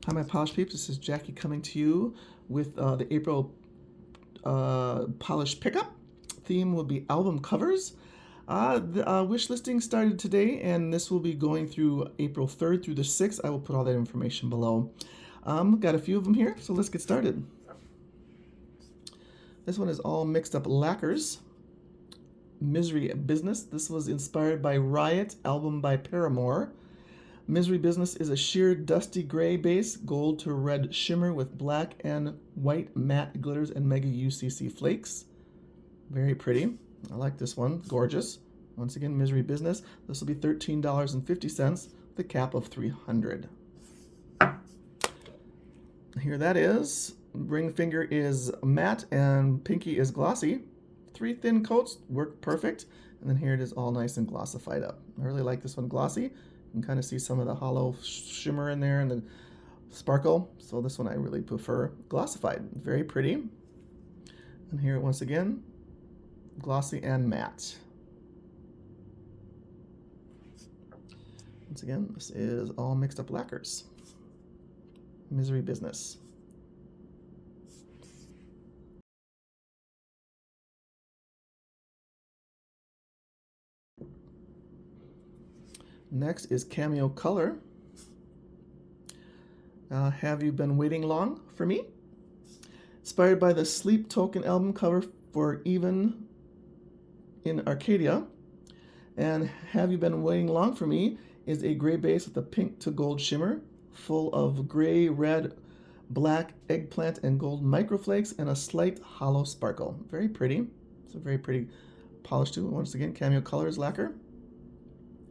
Hi, my polish peeps. This is Jackie coming to you with the April polish pickup. Theme will be album covers. The wish listing started today, and this will be going through April 3rd through the 6th. I will put all that information below. Got a few of them here, so let's get started. This one is all mixed up lacquers. Misery Business. This was inspired by Riot, album by Paramore. Misery Business is a sheer dusty gray base, gold to red shimmer with black and white matte glitters and mega UCC flakes. Very pretty. I like this one. Gorgeous. Once again, Misery Business. This will be $13.50, the cap of $300. Here that is. Ring finger is matte and pinky is glossy. 3 thin coats work perfect. And then here it is all nice and glossified up. I really like this one glossy. You can kind of see some of the hollow shimmer in there and the sparkle. So this one I really prefer glossified. Very pretty. And here once again, glossy and matte. Once again, this is all mixed up lacquers. Misery Business. Next is Cameo Color. Have you been waiting long for me? Inspired by the Sleep Token album cover for Even in Arcadia. And Have You Been Waiting Long for Me is a gray base with a pink to gold shimmer, full of gray, red, black, eggplant, and gold microflakes, and a slight hollow sparkle. Very pretty. It's a very pretty polish too. Once again, Cameo Colors lacquer.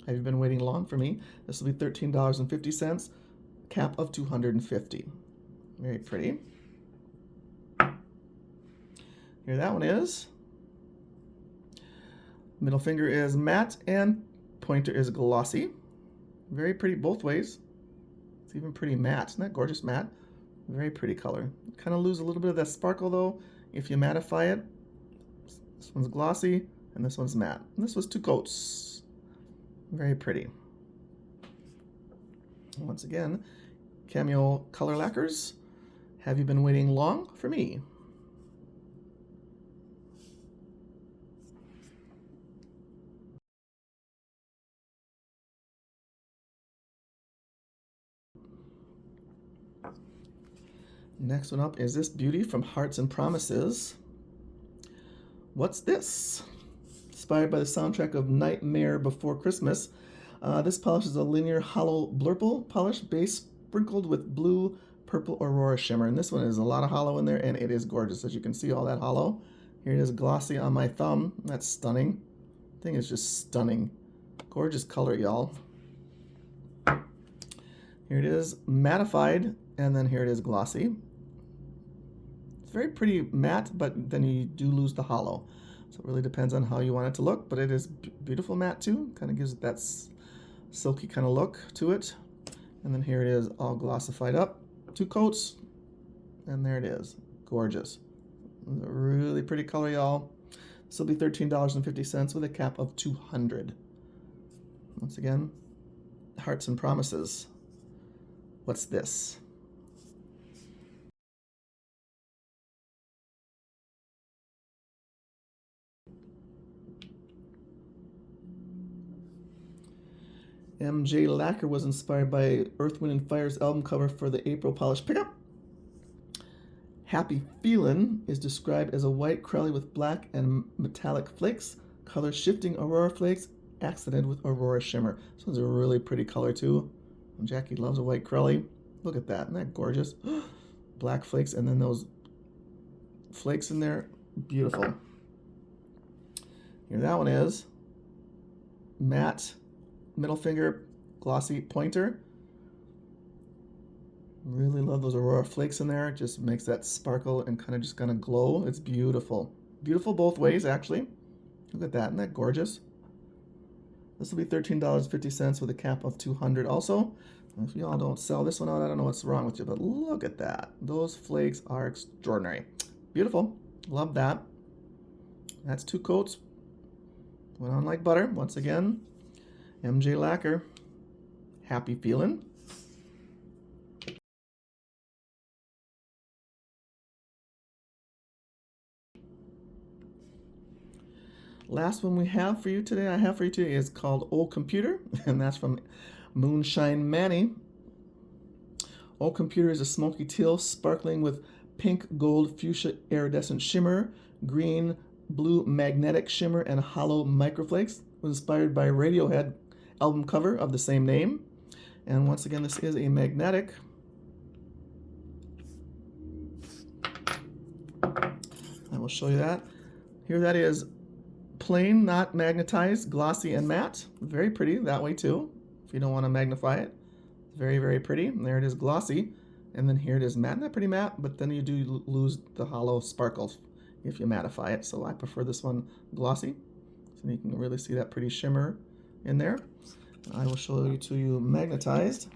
Have you been waiting long for me? This will be $13.50, cap of $250. Very pretty. Here that one is. Middle finger is matte and pointer is glossy. Very pretty both ways. It's even pretty matte. Isn't that gorgeous matte? Very pretty color. Kind of lose a little bit of that sparkle though if you mattify it. This one's glossy and this one's matte. And this was 2 coats. Very pretty. Once again, Cameo Color Lacquers. Have you been waiting long for me? Next one up is this beauty from Hearts and Promises. What's this? Inspired by the soundtrack of Nightmare Before Christmas. This polish is a linear hollow blurple polish base sprinkled with blue, purple Aurora shimmer. And this one is a lot of hollow in there, and it is gorgeous. As you can see, all that hollow. Here it is glossy on my thumb. That's stunning. The thing is just stunning. Gorgeous color, y'all. Here it is mattified, and then here it is glossy. It's very pretty matte, but then you do lose the hollow. So it really depends on how you want it to look, but it is beautiful matte too. Kind of gives it that silky kind of look to it. And then here it is all glossified up. 2 coats, and there it is. Gorgeous. A really pretty color, y'all. This will be $13.50 with a cap of $200. Once again, Hearts and Promises. What's this? MJ Lacquer was inspired by Earth, Wind, and Fire's album cover for the April polish pickup. Happy Feelin' is described as a white crowley with black and metallic flakes, color shifting Aurora flakes, accented with Aurora shimmer. This one's a really pretty color too. Jackie loves a white crowley. Look at that, isn't that gorgeous? Black flakes and then those flakes in there, beautiful. Here that one is. Matte. Middle finger, glossy pointer. Really love those Aurora flakes in there. It just makes that sparkle and kind of just kind of glow. It's beautiful. Beautiful both ways, actually. Look at that. Isn't that gorgeous? This will be $13.50 with a cap of $200 also. If y'all don't sell this one out, I don't know what's wrong with you, but look at that. Those flakes are extraordinary. Beautiful. Love that. That's 2 coats. Went on like butter. Once again, MJ Lacquer. Happy Feelin'. Last one I have for you today is called Old Computer, and that's from Moonshine Manny. Old Computer is a smoky teal sparkling with pink, gold, fuchsia iridescent shimmer, green, blue magnetic shimmer, and hollow microflakes. It was inspired by Radiohead album cover of the same name. And once again, this is a magnetic. I will show you that. Here that is plain, not magnetized, glossy and matte. Very pretty that way too, if you don't want to magnify it. Very, very pretty. And there it is glossy. And then here it is matte. Not pretty matte, but then you do lose the hollow sparkles if you mattify it. So I prefer this one glossy. So you can really see that pretty shimmer in there. I will show you magnetized.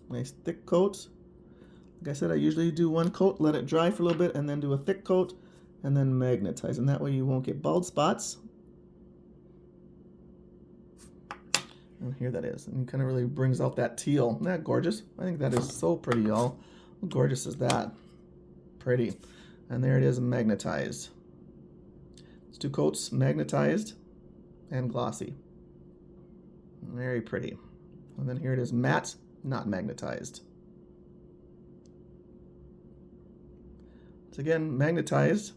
Nice thick coat. Like I said, I usually do one coat, let it dry for a little bit, and then do a thick coat, and then magnetize. And that way you won't get bald spots. And here that is. And it kind of really brings out that teal. Isn't that gorgeous? I think that is so pretty, y'all. How gorgeous is that? Pretty. And there it is, magnetized. It's 2 coats, magnetized and glossy. Very pretty. And then here it is, matte, not magnetized. Once again, magnetized.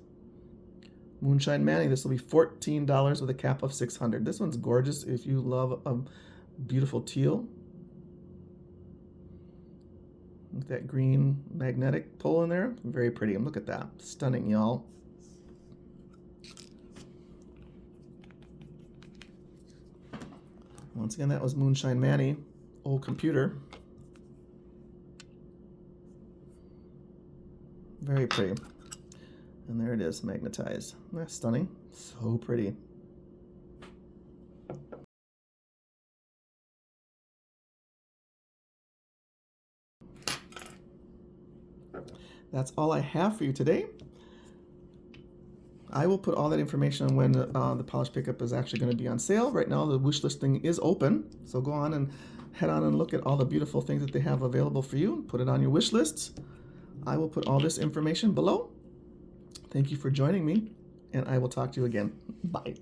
Moonshine Manny, this will be $14 with a cap of $600. This one's gorgeous if you love a beautiful teal. With that green magnetic pull in there. Very pretty. And look at that. Stunning, y'all. Once again, that was Moonshine Manny, Old Computer. Very pretty. And there it is, magnetized. That's stunning. So pretty. That's all I have for you today. I will put all that information on when the polish pickup is actually going to be on sale. Right now, the wish listing is open. So go on and head on and look at all the beautiful things that they have available for you. Put it on your wish lists. I will put all this information below. Thank you for joining me, and I will talk to you again. Bye.